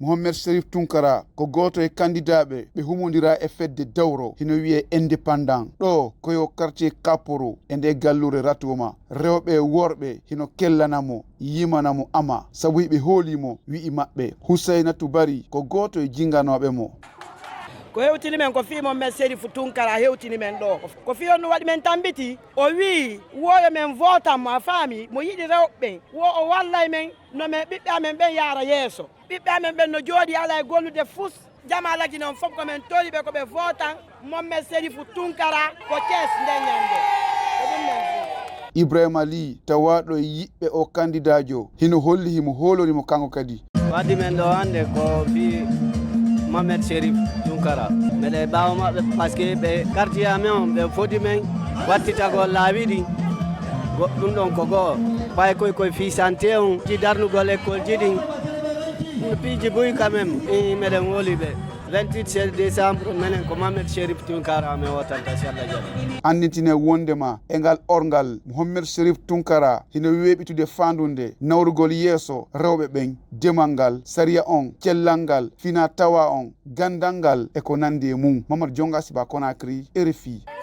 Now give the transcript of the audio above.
Mohammed Sharif Tunkara ko goto e candidaɓe ɓe humodira e fedde dawro hino wiye indépendant ɗo koyo quartier Kaporo e nde gallure Ratuma rewɓe worɓe hino kellanamo yimanamo ama sabu ɓe hoolimo wi'i maɓɓe Husainatu Bari ko goto e jinganoɓe mo. Ko hewtini men ko fi Mohammed Sharif Tunkara hewtini men ɗo ko fi on waɗi men tambiti o wi woyo men votam mo a faami mo yiɗi rewɓe wo o wallay men no men ɓiɓɓe amen ɓen yaara yeeso ɓiɓɓe amen ɓen no jooɗi ala e gollude fus jamalaji noon fof komin tori ɓe koɓe votan Mohammed Sharif Tunkara ko Thiès nden ñande ko ɗum men Ibrahima Ly tawaɗo e yiɓɓe o candidajo hino holli himo hoolonimo kanko kadi. Waddi men ɗo hande ko fi Mohammed Sharif Tunkara mbeɗe ɓaawa maɓɓe par ce que ɓe quartier amen on ɓe foti men wattitagol laabi ɗi ɗum ɗon ko goho ɓay koye fisante on ji darnugol école ji ɗin piiji boyi quand même meɗen woli ɓe 28 décembre menen ko Mohammed Sharif Tunkara amen wotanta inchallah jaɓi anditine wondema e ngal orgal Mohammed Sharif Tunkara hino weɓitude fandunde nawrugol yeeso rewɓe ɓen demal ngal sariya on cellal ngal fina tawa on gandal ngal e ko nandi e mum. Mamadou Jonga Siba Conakry, RFI.